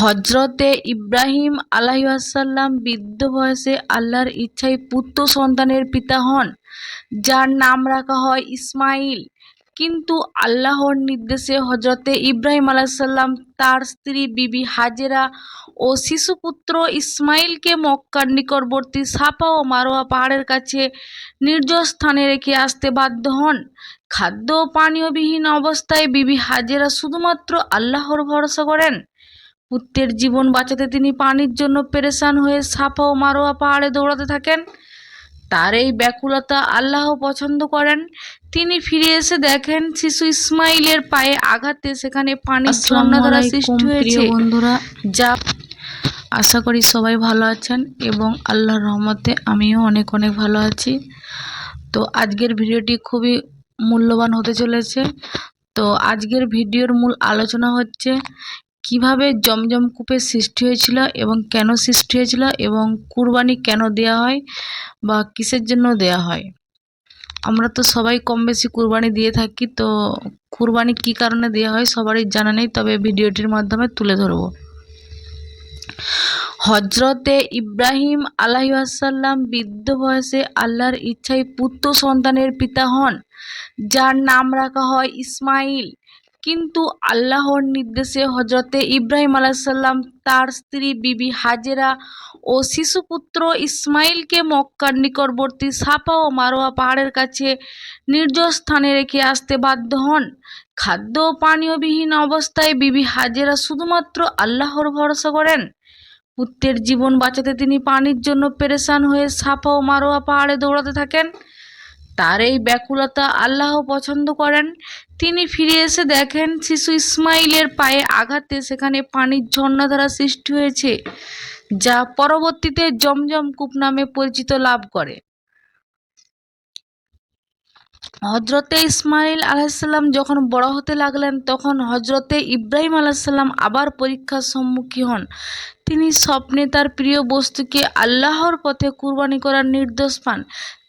হজরতে ইব্রাহিম আলাইহিসসালাম বৃদ্ধ বয়সে আল্লাহর ইচ্ছায় পুত্র সন্তানের পিতা হন, যার নাম রাখা হয় ইসমাইল। কিন্তু আল্লাহর নির্দেশে হজরতে ইব্রাহিম আলাইহিসসালাম তার স্ত্রী বিবি হাজেরা ও শিশুপুত্র ইসমাইলকে মক্কার নিকটবর্তী সাফা ও মারোয়া পাহাড়ের কাছে নির্জন স্থানে রেখে আসতে বাধ্য হন। খাদ্য ও পানীয়বিহীন অবস্থায় বিবি হাজেরা শুধুমাত্র আল্লাহর ভরসা করেন। পুত্রের জীবন বাঁচাতে তিনি পানির জন্য পেরেশান হয়ে সাফা ও মারোয়া পাহাড়ে দৌড়াতে থাকেন। তার এই ব্যাকুলতা আল্লাহ পছন্দ করেন। তিনি ফিরে এসে দেখেন শিশু ইসমাইলের পায়ে আঘাতে সেখানে পানির ঝর্ণা দ্বারা সৃষ্টি হয়েছে। বন্ধুরা, যা আশা করি সবাই ভালো আছেন এবং আল্লাহর রহমতে আমিও অনেক অনেক ভালো আছি। তো আজকের ভিডিওটি খুবই মূল্যবান হতে চলেছে। তো আজকের ভিডিওর মূল আলোচনা হচ্ছে কিভাবে জমজম কূপের সৃষ্টি হয়েছিল এবং কেন সৃষ্টি হয়েছিল এবং কুরবানি কেন দেয়া হয় বা কিসের জন্য দেয়া হয়। আমরা তো সবাই কম বেশি কুরবানি দিয়ে থাকি, তো কুরবানি কী কারণে দেওয়া হয় সবারই জানা নেই, তবে ভিডিওটির মাধ্যমে তুলে ধরব। হজরতে ইব্রাহিম আলাইহিসসালাম বৃদ্ধ বয়সে আল্লাহর ইচ্ছায় পুত্র সন্তানের পিতা হন, যার নাম রাখা হয় ইসমাইল। কিন্তু আল্লাহর নির্দেশে হজরতে ইব্রাহিম আলাইহিসসালাম তার স্ত্রী বিবি হাজেরা ও শিশুপুত্র ইসমাইলকে মক্কার নিকটবর্তী সাফা ও মারোয়া পাহাড়ের কাছে নির্জন স্থানে রেখে আসতে বাধ্য হন। খাদ্য ও পানীয়বিহীন অবস্থায় বিবি হাজেরা শুধুমাত্র আল্লাহর ভরসা করেন। পুত্রের জীবন বাঁচাতে তিনি পানির জন্য পেরেশান হয়ে সাফা ও মারোয়া পাহাড়ে দৌড়াতে থাকেন। তার এই ব্যাকুলতা আল্লাহ পছন্দ করেন। তিনি ফিরে এসে দেখেন শিশু ইসমাইলের পায়ে আঘাতে সেখানে পানির ঝর্ণা দ্বারা সৃষ্টি হয়েছে, যা পরবর্তীতে জমজম কূপ নামে পরিচিত লাভ করে। হজরতে ইসমাইল আলাইহিসসালাম যখন বড় হতে লাগলেন, তখন হজরতে ইব্রাহিম আলাইহিসসালাম আবার পরীক্ষার সম্মুখীন হন। তিনি স্বপ্নে তার প্রিয় বস্তুকে আল্লাহর পথে কুরবানি করার নির্দেশ পান।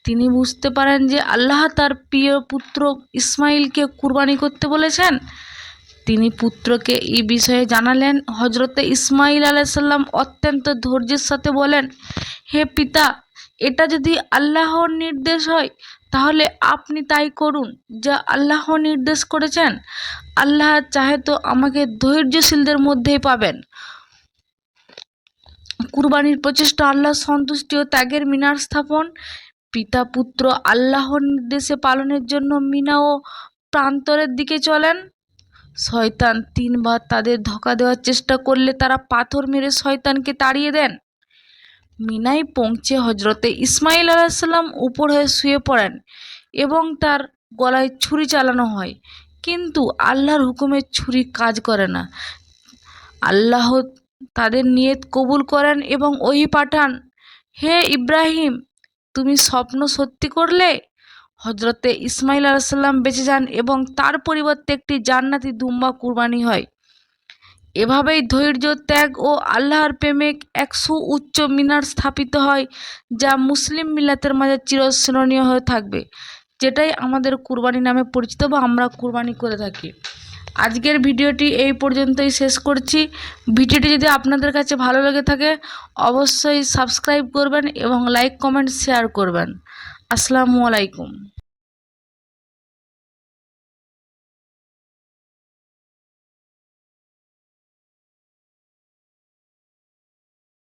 তিনি বুঝতে পারেন যে আল্লাহ তার প্রিয় পুত্র ইসমাইলকে কুরবানি করতে বলেছেন। তিনি পুত্রকে এই বিষয়ে জানালেন। হজরতে ইসমাইল আলাইহিসসালাম অত্যন্ত ধৈর্যের সাথে বলেন, হে পিতা, এটা যদি আল্লাহর নির্দেশ হয় তাহলে আপনি তাই করুন যা আল্লাহ নির্দেশ করেছেন। আল্লাহ চাহে তো আমাকে ধৈর্যশীলদের মধ্যেই পাবেন। কুরবানির প্রচেষ্টা আল্লাহর সন্তুষ্টি ও ত্যাগের মিনার স্থাপন। পিতা পুত্র আল্লাহর নির্দেশে পালনের জন্য মিনা ও প্রান্তরের দিকে চলেন। শয়তান 3 বার তাদের ধোঁকা দেওয়ার চেষ্টা করলে তারা পাথর মেরে শয়তানকে তাড়িয়ে দেন। মিনায় পৌঁছে হজরতে ইসমাইল আলাইহিসসালাম উপর হয়ে শুয়ে পড়েন এবং তার গলায় ছুরি চালানো হয়, কিন্তু আল্লাহর হুকুমে ছুরি কাজ করে না। আল্লাহ তাদের নিয়ত কবুল করেন এবং ওহী পাঠান, হে ইব্রাহিম, তুমি স্বপ্ন সত্যি করলে। হজরতে ইসমাইল আলাইহিসসালাম বেঁচে যান এবং তার পরিবর্তে একটি জান্নাতি দুম্বা কুরবানি হয়। এভাবেই ধৈর্য, ত্যাগ ও আল্লাহর প্রেমে এক সুউচ্চ মিনার স্থাপিত হয়, যা মুসলিম মিল্লাতের মাঝে চিরস্মরণীয় হয়ে থাকবে, যেটাই আমাদের কুরবানি নামে পরিচিত বা আমরা কুরবানি করে থাকি। আজকের ভিডিওটি এই পর্যন্তই শেষ করছি। ভিডিওটি যদি আপনাদের কাছে ভালো লেগে থাকে অবশ্যই সাবস্ক্রাইব করবেন এবং লাইক, কমেন্ট, শেয়ার করবেন। আসসালামু আলাইকুম।